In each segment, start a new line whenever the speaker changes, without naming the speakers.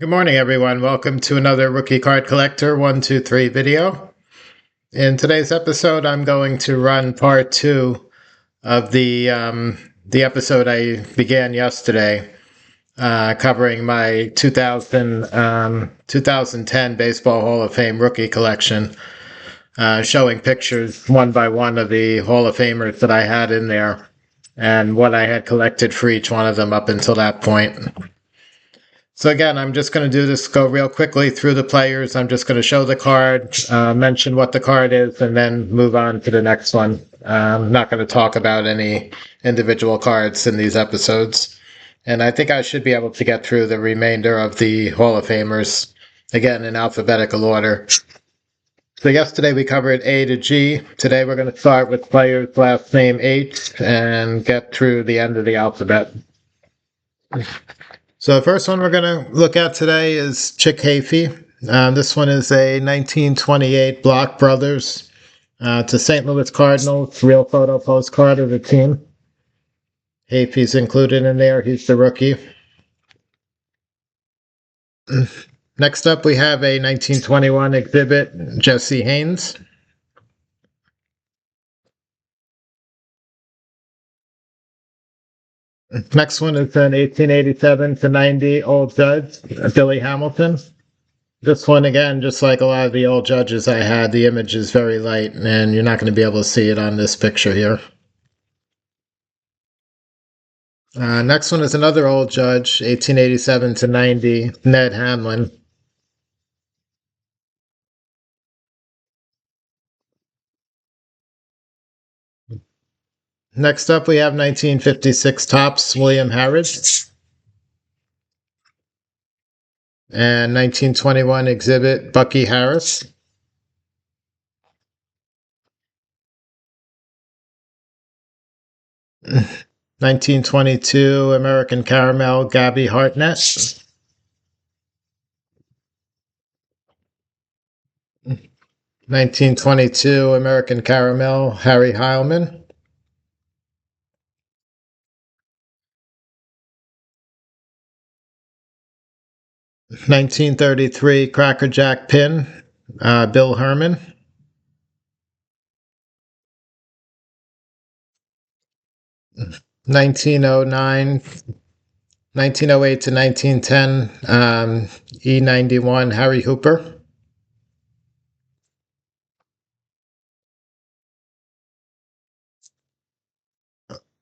Good morning, everyone. Welcome to another Rookie Card Collector 123 video. In today's episode, I'm going to run part two of the episode I began yesterday, covering my 2010 Baseball Hall of Fame rookie collection, showing pictures one by one of the Hall of Famers that I had in there and what I had collected for each one of them up until that point. So again, I'm just going to do this, go real quickly through the players. I'm just going to show the card, mention what the card is, and then move on to the next one. I'm not going to talk about any individual cards in these episodes. And I think I should be able to get through the remainder of the Hall of Famers, again, in alphabetical order. So yesterday we covered A to G. Today we're going to start with players' last name H and get through the end of the alphabet. So the first one we're going to look at today is Chick Hafey. This one is a 1928 Block Brothers to St. Louis Cardinals real photo postcard of the team. Hafey's included in there. He's the rookie. Next up, we have a 1921 exhibit, Jesse Haynes. Next one is an 1887 to 90 Old Judge, Billy Hamilton. This one, again, just like a lot of the old judges I had, the image is very light, and you're not going to be able to see it on this picture here. Next one is another old judge, 1887 to 90, Ned Hanlon. Next up, we have 1956 Topps, William Harris. And 1921 exhibit, Bucky Harris. Mm. 1922 American Caramel, Gabby Hartnett. 1922 American Caramel, Harry Heilman. 1933 Cracker Jack Pin, Bill Herman. 1909, 1908 to 1910, E91 Harry Hooper.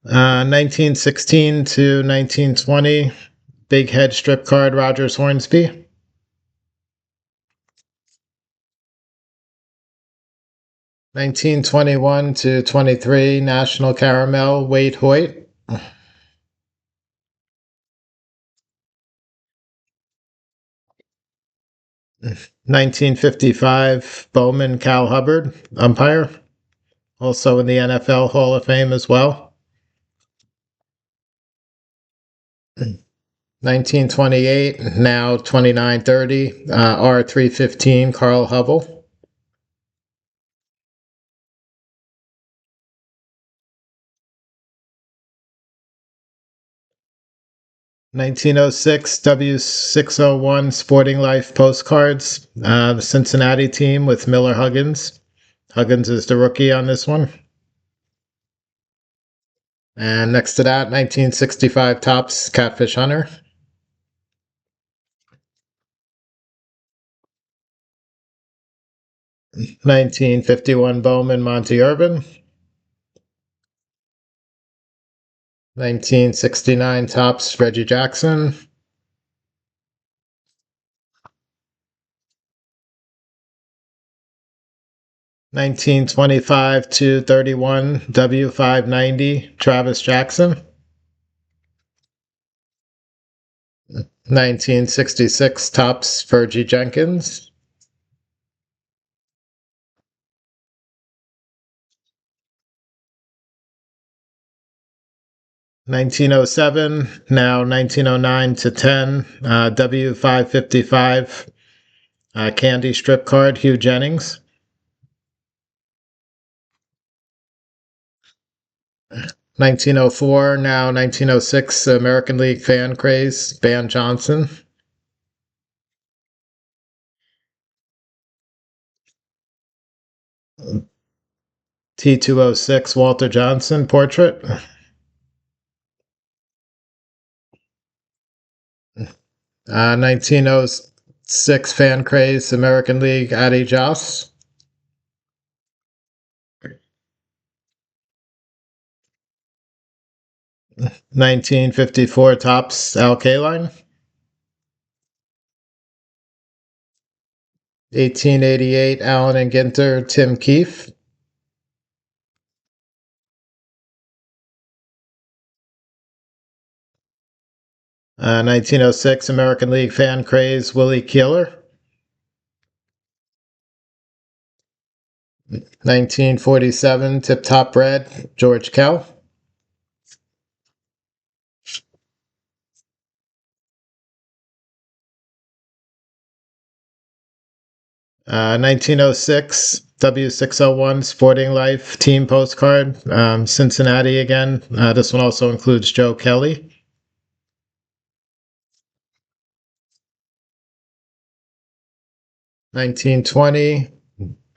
1916 to 1920, Big Head Strip Card Rogers Hornsby. 1921 to 23, National Caramel, Wade Hoyt. 1955, Bowman, Cal Hubbard, umpire, also in the NFL Hall of Fame as well. 1928, now 2930, R315, Carl Hubble. 1906 W601 Sporting Life postcards, the Cincinnati team with Miller Huggins. Huggins is the rookie on this one. And next to that, 1965 Topps Catfish Hunter. 1951 Bowman Monty Irvin. 1969 Topps Reggie Jackson. 1925 to 31 W590 Travis Jackson. 1966 Topps Fergie Jenkins. 1907, now 1909 to 10, W555 candy strip card, Hugh Jennings. 1904, now 1906 American League fan craze, Ban Johnson. T206 Walter Johnson portrait. 1906 Fan Craze American League Addy Joss. 1954 Topps Al Kaline. 1888 Allen and Ginter Tim Keefe. 1906 American League Fan Craze Willie Keeler. 1947 Tip Top Red George Kell. 1906 W601 Sporting Life Team Postcard, Cincinnati again. This one also includes Joe Kelly. 1920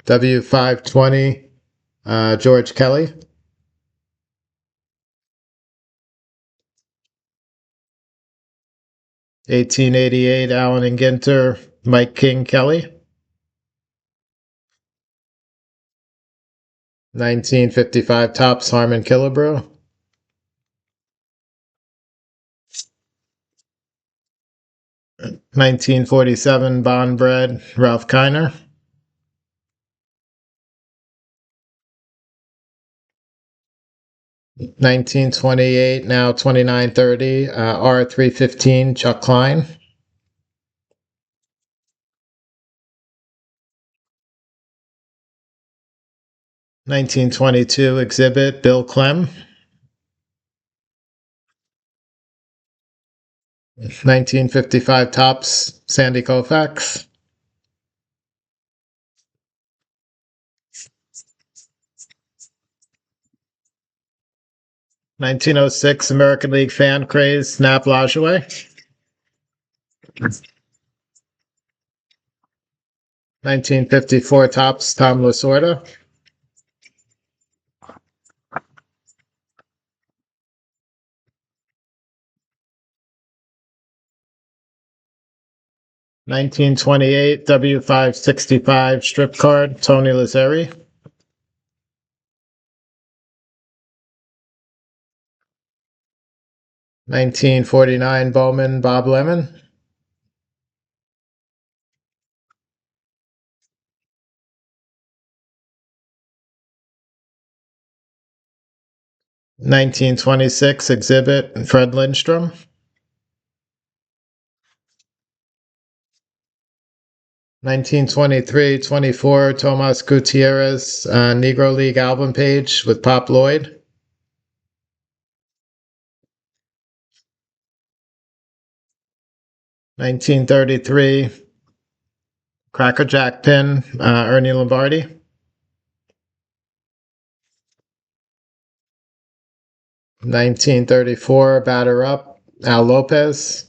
W520 George Kelly. 1888 Allen and Ginter Mike King Kelly. 1955 Topps Harmon Killebrew. 1947 Bond Bread Ralph Kiner. 1928 now 2930 R315 Chuck Klein. 1922 exhibit Bill Clem. 1955 Topps Sandy Koufax. 1906 American League Fan Craze Snap Lajoie. 1954 Topps Tom Lasorda. 1928 W565 Strip Card Tony Lazzeri. 1949 Bowman Bob Lemon. 1926 exhibit Fred Lindstrom. 1923-24 Tomas Gutierrez Negro League album page with Pop Lloyd. 1933 Cracker Jack pin Ernie Lombardi. 1934 Batter Up Al Lopez.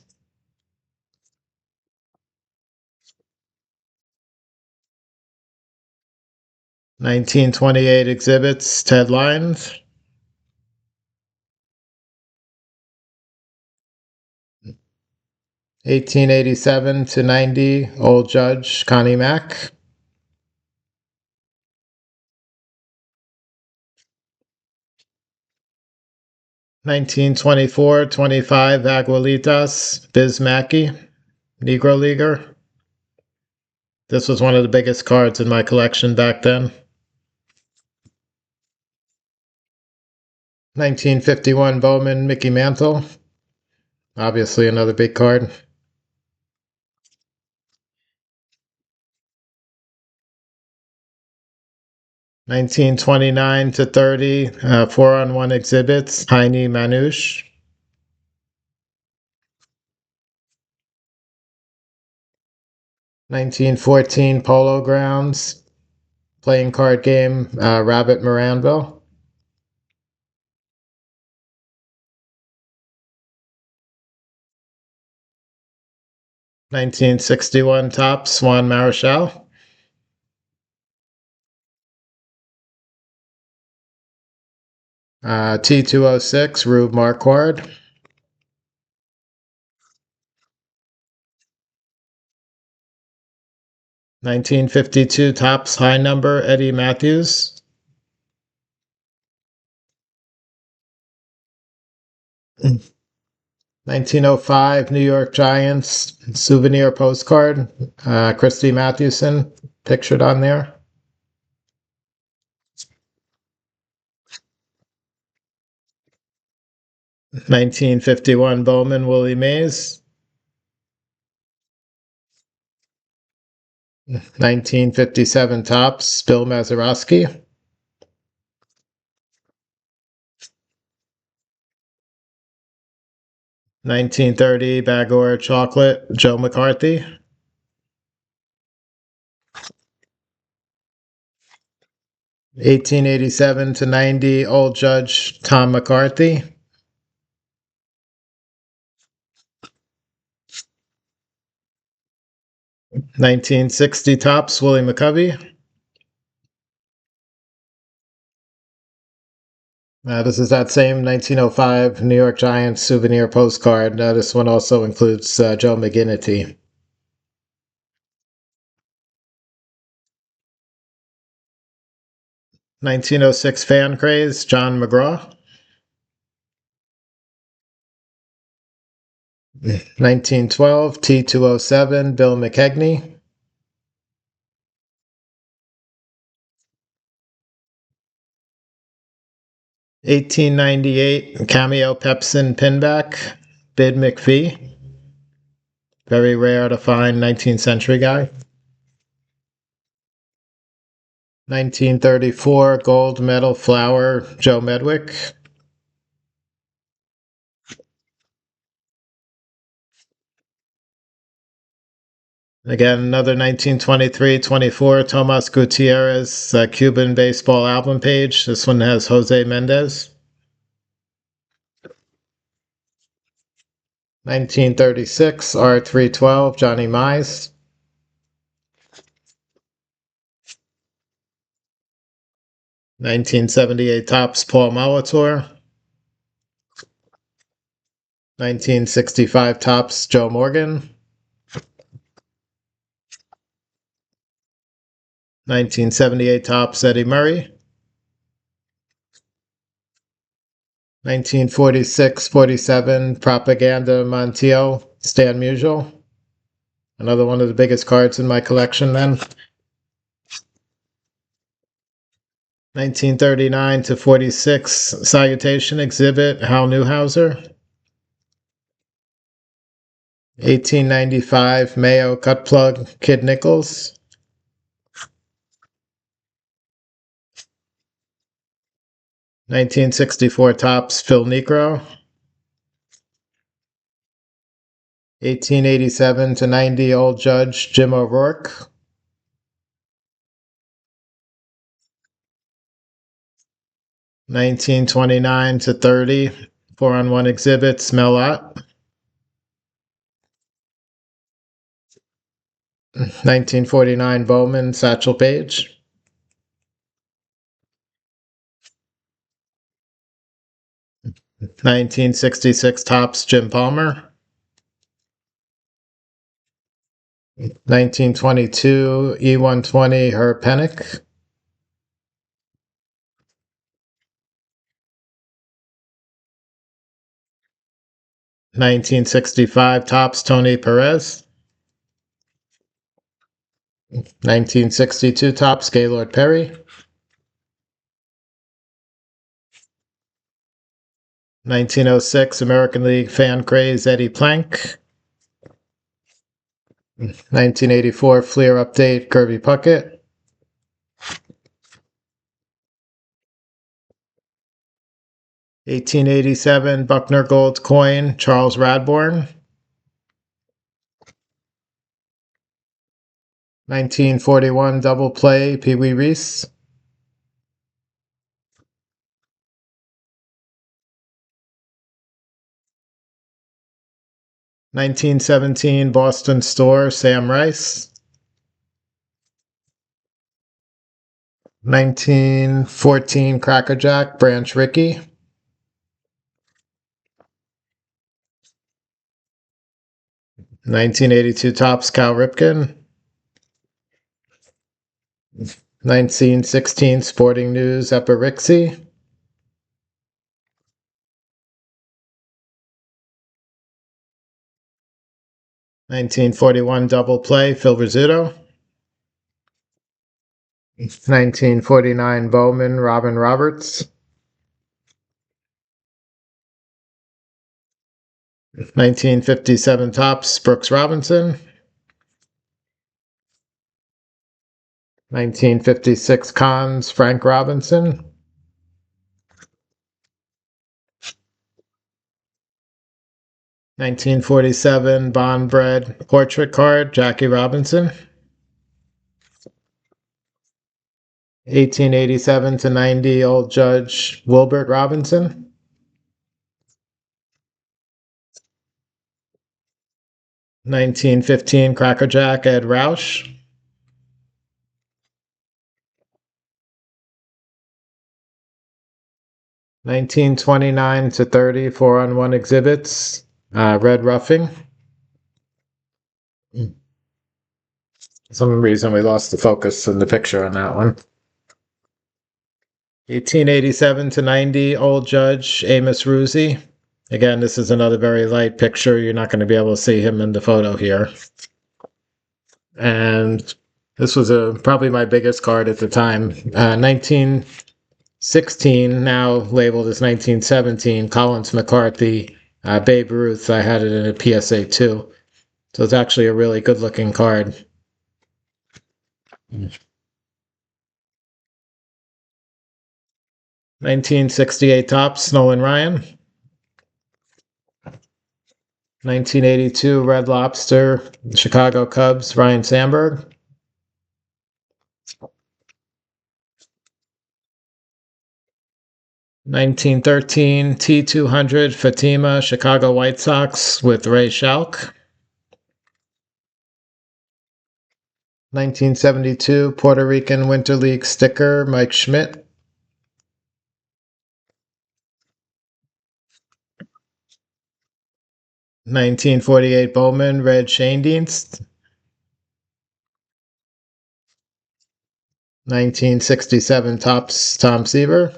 1928 exhibits Ted Lyons. 1887-90 Old Judge Connie Mack. 1924-25 Aguilitas Biz Mackey Negro Leaguer. This was one of the biggest cards in my collection back then. 1951 Bowman Mickey Mantle. Obviously another big card. 1929-30 4-on-1 exhibits Heine Manouche. 1914 Polo Grounds playing card game Rabbit Moranville. 1961 Topps Juan Marichal. T206 Rube Marquard. 1952 Topps High Number Eddie Matthews. 1905 New York Giants souvenir postcard. Christy Mathewson pictured on there. 1951 Bowman Willie Mays. 1957 Topps Bill Mazeroski. 1930 Bagor Chocolate Joe McCarthy. 1887 to 90 Old Judge Tom McCarthy. 1960 Topps Willie McCovey. This is that same 1905 New York Giants souvenir postcard. This one also includes Joe McGinnity. 1906 Fan Craze John McGraw. 1912 T207 Bill McKegney. 1898 Cameo Pepsin Pinback Bid McPhee. Very rare to find 19th century guy. 1934 Gold Medal Flower Joe Medwick. Again, another 1923-24 Tomas Gutierrez Cuban baseball album page. This one has Jose Mendez. 1936 R312 Johnny Mize. 1978 Topps Paul Molitor. 1965 Topps Joe Morgan. 1978 Topps Eddie Murray. 1946-47 Propaganda Montiel Stan Musial. Another one of the biggest cards in my collection then. 1939 to 46 Salutation Exhibit Hal Newhouser. 1895 Mayo Cut Plug Kid Nichols. 1964 Topps Phil Necro. 1887 to 90 Old Judge Jim O'Rourke. 1929 to 30 4-on-1 exhibits Mel Ott. 1949 Bowman Satchel Paige. 1966 Topps Jim Palmer. 1922 E120 Herb Pennick. 1965 Topps Tony Perez. 1962 Topps Gaylord Perry. 1906 American League Fan Craze Eddie Plank. 1984 Fleer Update Kirby Puckett. 1887 Buckner Gold Coin Charles Radbourne. 1941 Double Play Pee Wee Reese. 1917 Boston Store Sam Rice. 1914 Cracker Jack Branch Rickey. 1982 Topps Cal Ripken. 1916 Sporting News Epirixi. 1941 Double Play Phil Rizzuto. 1949 Bowman Robin Roberts. 1957 Topps Brooks Robinson. 1956 Cons Frank Robinson. 1947 Bond Bread Portrait Card Jackie Robinson. 1887 to 90 Old Judge Wilbert Robinson. 1915 Cracker Jack Ed Roush. 1929 to 30 4-on-1 exhibits Red Ruffing. For some reason we lost the focus in the picture on that one. 1887 to 90 Old Judge Amos Ruzzi. Again, this is another very light picture. You're not going to be able to see him in the photo here. And this was probably my biggest card at the time. 1916, now labeled as 1917, Collins McCarthy, Babe Ruth. I had it in a PSA 2. So it's actually a really good looking card. 1968 Topps Nolan Ryan. 1982 Red Lobster Chicago Cubs Ryan Sandberg. 1913 T200 Fatima Chicago White Sox with Ray Schalk. 1972 Puerto Rican Winter League sticker Mike Schmidt. 1948 Bowman Red Schoendienst. 1967 Topps Tom Seaver.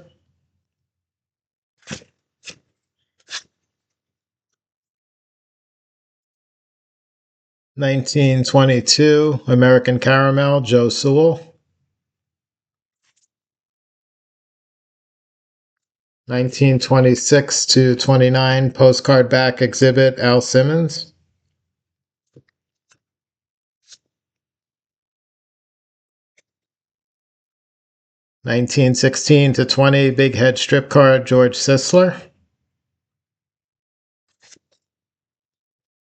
1922 American Caramel Joe Sewell. 1926 to 29 postcard back exhibit Al Simmons. 1916 to 20 big head strip card George Sisler.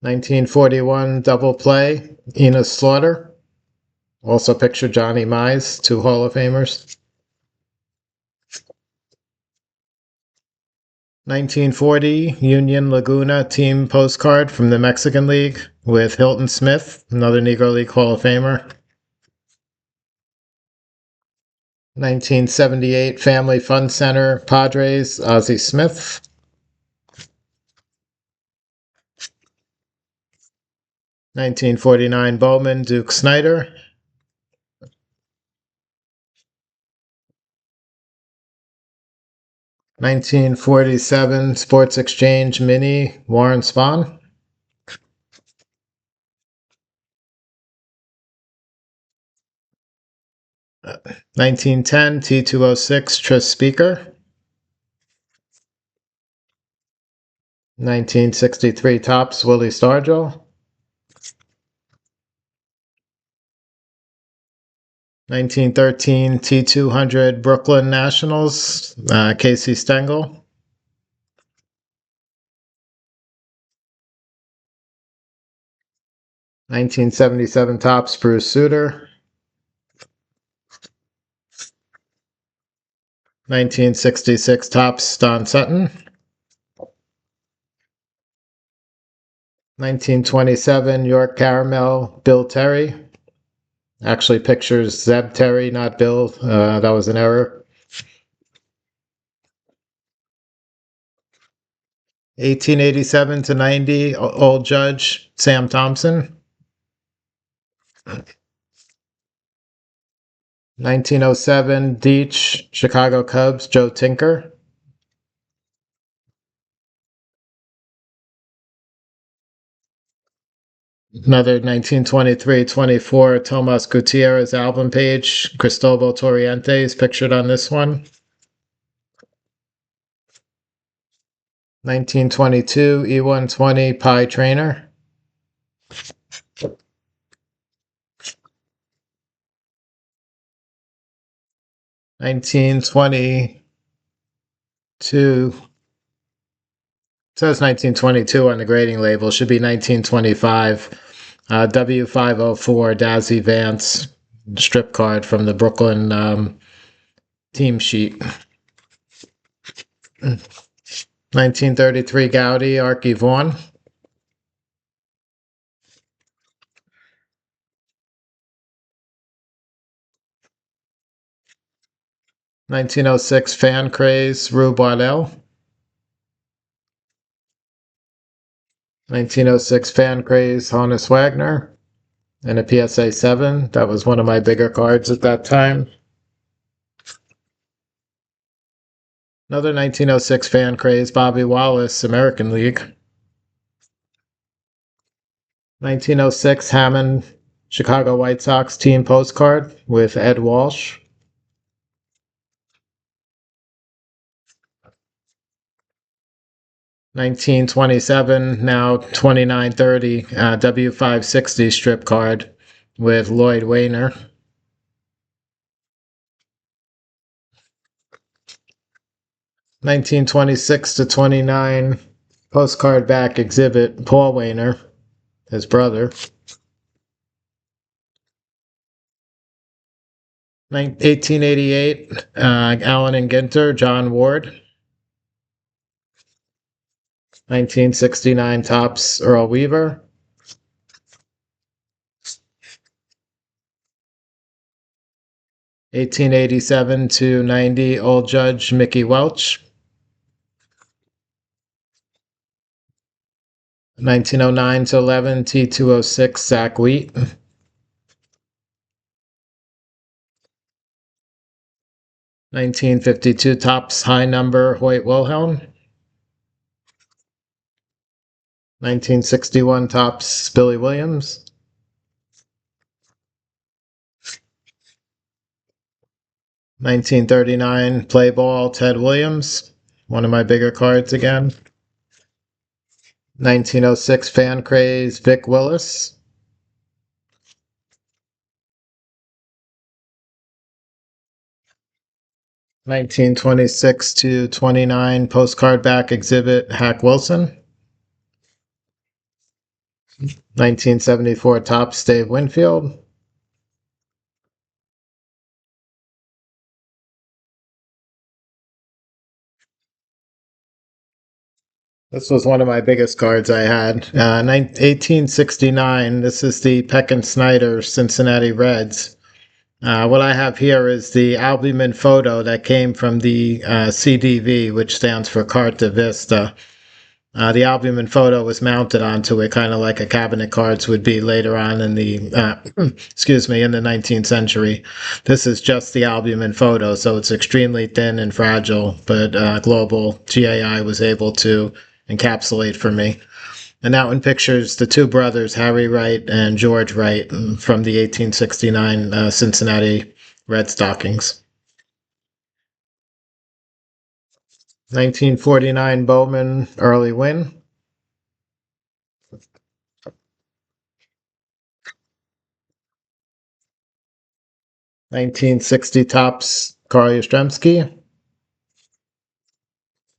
1941 double play Enos Slaughter. Also picture Johnny Mize, 2 Hall of Famers. 1940 Union Laguna team postcard from the Mexican League with Hilton Smith, another Negro League Hall of Famer. 1978 Family Fun Center Padres Ozzie Smith. 1949 Bowman Duke Snyder. 1947 Sports Exchange Mini Warren Spahn. 1910 T206 Tris Speaker. 1963 Topps Willie Stargell. 1913 T200 Brooklyn Nationals Casey Stengel. 1977 Topps Bruce Sutter. 1966 Topps Don Sutton. 1927 York Caramel Bill Terry. Actually pictures Zeb Terry, not Bill. That was an error. 1887 to 90, Old Judge Sam Thompson. 1907, Deech, Chicago Cubs, Joe Tinker. Another 1923-24, Tomas Gutierrez album page. Cristobal Torriente is pictured on this one. 1922, E120 Pi Trainer. 1922. It says 1922 on the grading label. Should be 1925. W504 Dazzy Vance strip card from the Brooklyn team sheet. 1933 Gaudi Archie Vaughan. 1906 Fan Craze Rue Boidel. 1906 Fan Craze Ruth Wagner. And a PSA 7. That was one of my bigger cards at that time. Another 1906 Fan Craze Bobby Wallace American League. 1906 Hammond Chicago White Sox team postcard with Ed Walsh. 1927, now 2930, W560 strip card with Lloyd Wagner. 1926 to 29, postcard back exhibit, Paul Wagner, his brother. 1888, Allen and Ginter, John Ward. 1969 Topps, Earl Weaver. 1887 to 90, Old Judge, Mickey Welch. 1909 to 11, T206, Zach Wheat. 1952 Topps high number, Hoyt Wilhelm. 1961 Topps Billy Williams. 1939 Play Ball Ted Williams, one of my bigger cards again. 1906 Fan Craze Vic Willis. 1926 to 29 postcard back exhibit Hack Wilson. 1974 Topps Dave Winfield. 'This was one of my biggest cards I had. 1869, this is the Peck and Snyder Cincinnati Reds. What I have here is the albumin photo that came from the CDV, which stands for Carta Vista. The albumin photo was mounted onto it, kind of like a cabinet cards would be later on in the, in the 19th century. This is just the albumin photo, so it's extremely thin and fragile, but Global GAI was able to encapsulate for me. And that one pictures the two brothers, Harry Wright and George Wright, from the 1869 Cincinnati Red Stockings. 1949 Bowman Early Win. 1960 Topps Carl Yastrzemski.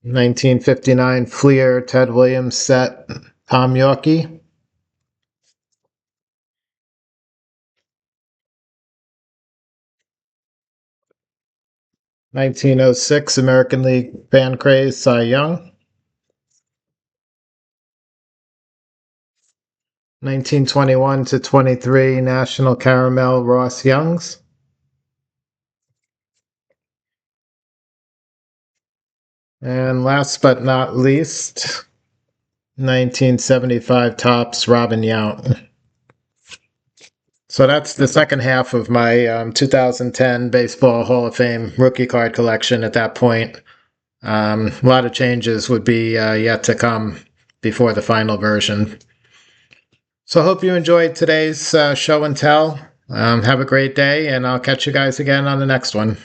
1959 Fleer Ted Williams set Tom Yorkie. 1906 American League Fan Craze Cy Young. 1921 to 23 National Caramel Ross Youngs. And last but not least, 1975 Topps Robin Yount. So that's the second half of my 2010 Baseball Hall of Fame rookie card collection at that point. A lot of changes would be yet to come before the final version. So I hope you enjoyed today's show and tell. Have a great day, and I'll catch you guys again on the next one.